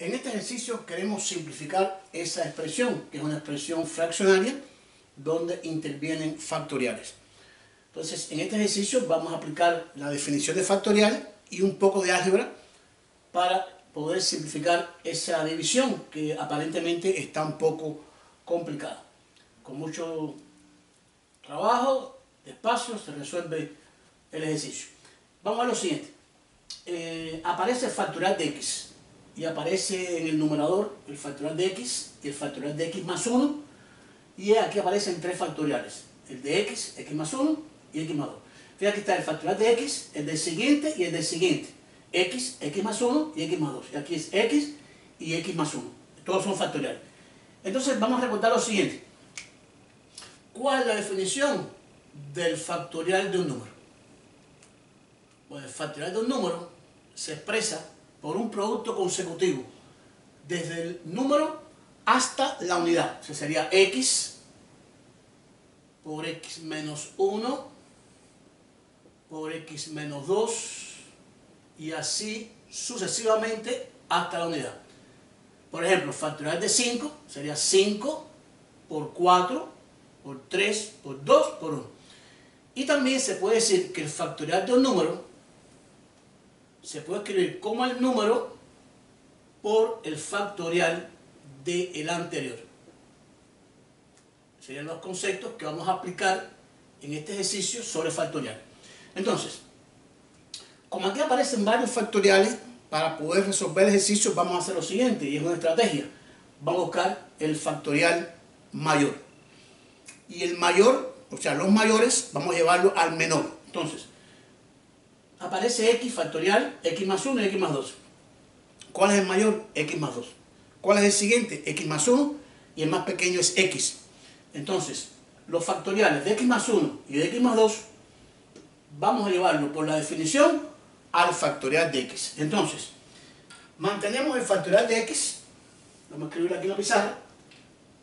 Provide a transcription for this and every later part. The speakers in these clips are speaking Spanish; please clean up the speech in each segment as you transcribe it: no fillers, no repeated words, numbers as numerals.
En este ejercicio queremos simplificar esa expresión, que es una expresión fraccionaria, donde intervienen factoriales. Entonces, en este ejercicio vamos a aplicar la definición de factorial y un poco de álgebra para poder simplificar esa división que aparentemente está un poco complicada. Con mucho trabajo, despacio, se resuelve el ejercicio. Vamos a lo siguiente. Aparece el factorial de x y aparece en el numerador el factorial de x y el factorial de x más 1, y aquí aparecen tres factoriales, el de x, x más 1 y x más 2. Fíjate que está el factorial de x, el del siguiente y el del siguiente, x, x más 1 y x más 2, y aquí es x y x más 1, todos son factoriales. Entonces vamos a recordar lo siguiente. ¿Cuál es la definición del factorial de un número? Pues el factorial de un número se expresa por un producto consecutivo desde el número hasta la unidad. O sea, sería x por x menos 1 por x menos 2 y así sucesivamente hasta la unidad. Por ejemplo, factorial de 5 sería 5 por 4 por 3 por 2 por 1. Y también se puede decir que el factorial de un número se puede escribir como el número por el factorial del anterior. Serían los conceptos que vamos a aplicar en este ejercicio sobre factorial. Entonces, como aquí aparecen varios factoriales, para poder resolver el ejercicio vamos a hacer lo siguiente, y es una estrategia. Vamos a buscar el factorial mayor. Y el mayor, o sea, los mayores, vamos a llevarlo al menor. Entonces, aparece x factorial, x más 1 y x más 2. ¿Cuál es el mayor? X más 2. ¿Cuál es el siguiente? X más 1 y el más pequeño es x. Entonces, los factoriales de x más 1 y de x más 2 vamos a llevarlo por la definición al factorial de x. Entonces, mantenemos el factorial de x, vamos a escribirlo aquí en la pizarra,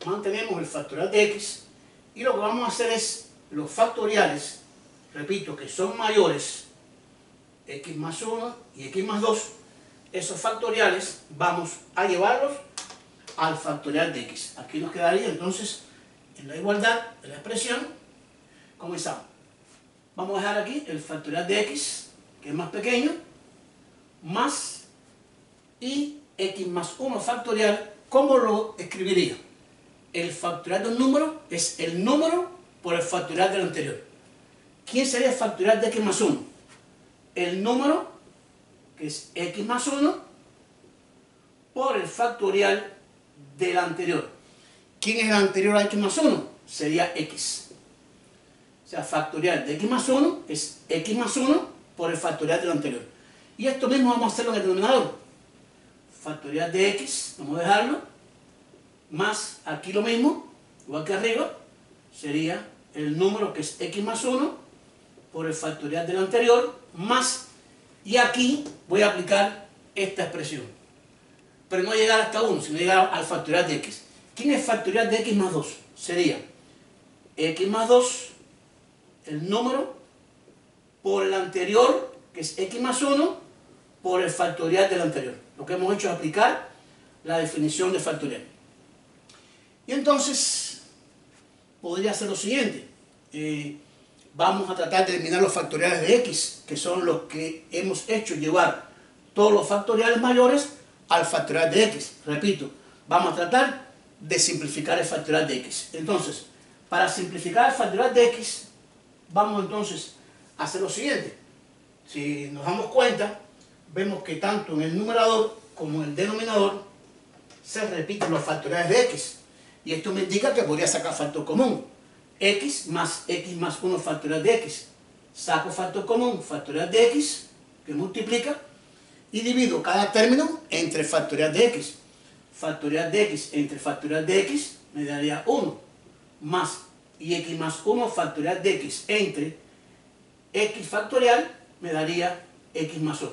mantenemos el factorial de x y lo que vamos a hacer es los factoriales, repito, que son mayores, x más 1 y x más 2, esos factoriales vamos a llevarlos al factorial de x. Aquí nos quedaría entonces en la igualdad de la expresión. Comenzamos. Vamos a dejar aquí el factorial de x, que es más pequeño, más y x más 1 factorial. ¿Cómo lo escribiría? El factorial de un número es el número por el factorial del anterior. ¿Quién sería el factorial de x más 1? El número, que es x más 1, por el factorial del anterior. ¿Quién es el anterior a x más 1? Sería x. O sea, factorial de x más 1 es x más 1 por el factorial del anterior. Y esto mismo vamos a hacerlo en el denominador. Factorial de x, vamos a dejarlo, más aquí lo mismo, igual que arriba, sería el número que es x más 1 por el factorial del anterior, más, y aquí voy a aplicar esta expresión. Pero no llegar hasta 1, sino llegar al factorial de x. ¿Quién es factorial de x más 2? Sería x más 2, el número, por el anterior, que es x más 1, por el factorial del anterior. Lo que hemos hecho es aplicar la definición de factorial. Y entonces, podría ser lo siguiente. Vamos a tratar de eliminar los factoriales de x, que son los que hemos hecho llevar todos los factoriales mayores al factorial de x. Repito, vamos a tratar de simplificar el factorial de x. Entonces, para simplificar el factorial de x, vamos entonces a hacer lo siguiente. Si nos damos cuenta, vemos que tanto en el numerador como en el denominador se repiten los factoriales de x. Y esto me indica que podría sacar factor común. X más 1 factorial de x. Saco factor común, factorial de x, que multiplica, y divido cada término entre factorial de x. Factorial de x entre factorial de x me daría 1, más y x más 1 factorial de x entre x factorial me daría x más 1.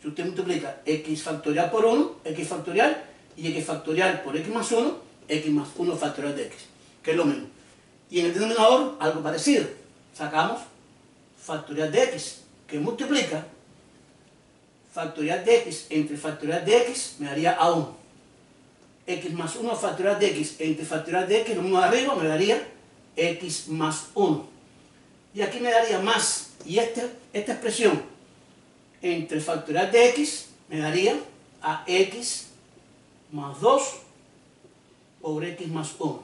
Si usted multiplica x factorial por 1, x factorial, y x factorial por x más 1, x más 1 factorial de x, que es lo mismo. Y en el denominador, algo parecido. Sacamos factorial de x, que multiplica factorial de x entre factorial de x me daría a1. X más 1 factorial de x entre factorial de x, lo mismo de arriba, me daría x más 1. Y aquí me daría más, y esta expresión entre factorial de x me daría a x más 2 por x más 1.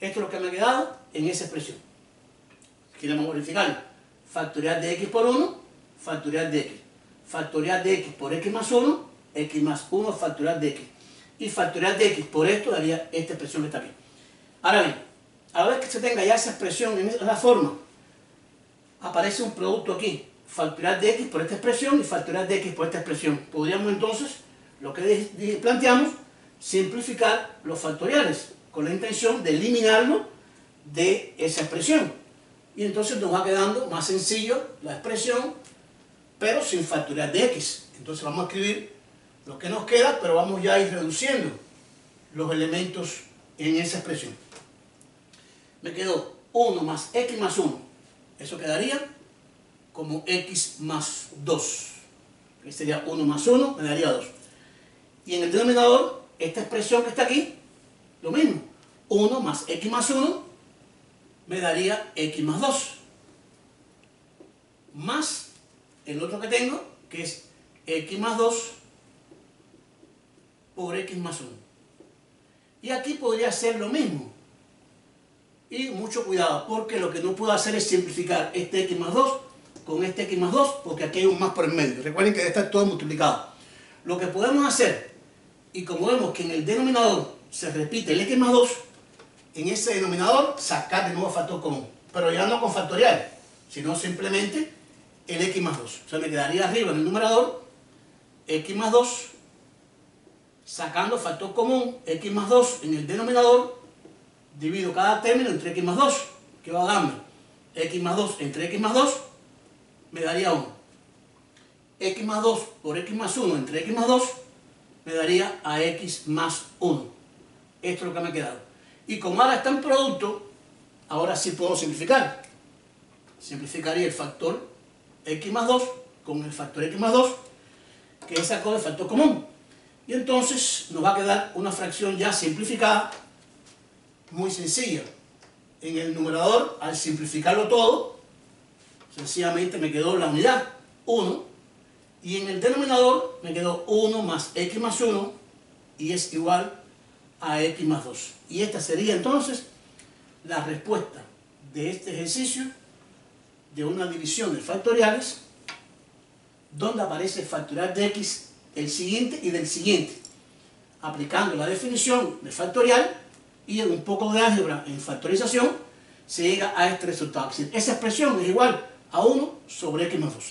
Esto es lo que me ha quedado en esa expresión. Queremos verificar factorial de x por 1, factorial de x. Factorial de x por x más 1, x más 1 factorial de x. Y factorial de x por esto daría esta expresión que está aquí. Ahora bien, a la vez que se tenga ya esa expresión en esa forma, aparece un producto aquí, factorial de x por esta expresión y factorial de x por esta expresión. Podríamos entonces, lo que planteamos, simplificar los factoriales con la intención de eliminarlo de esa expresión. Y entonces nos va quedando más sencillo la expresión, pero sin factorial de x. Entonces vamos a escribir lo que nos queda, pero vamos ya a ir reduciendo los elementos en esa expresión. Me quedó 1 más x más 1. Eso quedaría como x más 2. Que sería 1 más 1, me daría 2. Y en el denominador, esta expresión que está aquí, lo mismo. 1 más x más 1 me daría x más 2. Más el otro que tengo, que es x más 2 por x más 1. Y aquí podría ser lo mismo. Y mucho cuidado, porque lo que no puedo hacer es simplificar este x más 2 con este x más 2, porque aquí hay un más por el medio. Recuerden que debe estar todo multiplicado. Lo que podemos hacer, y como vemos que en el denominador se repite el x más 2, en ese denominador sacar de nuevo factor común. Pero ya no con factorial, sino simplemente el x más 2. O sea, me quedaría arriba en el numerador x más 2, sacando factor común x más 2 en el denominador, divido cada término entre x más 2, que va a darme x más 2 entre x más 2, me daría 1. X más 2 por x más 1 entre x más 2, me daría a x más 1. Esto es lo que me ha quedado. Y como ahora está en producto, ahora sí puedo simplificar. Simplificaría el factor x más 2 con el factor x más 2, que es sacó el factor común. Y entonces nos va a quedar una fracción ya simplificada, muy sencilla. En el numerador, al simplificarlo todo, sencillamente me quedó la unidad 1, y en el denominador me quedó 1 más x más 1, y es igual a x más 2. Y esta sería entonces la respuesta de este ejercicio de una división de factoriales, donde aparece el factorial de x, el siguiente y del siguiente, aplicando la definición de factorial y un poco de álgebra en factorización, se llega a este resultado. Es decir, esa expresión es igual a 1 sobre x más 2.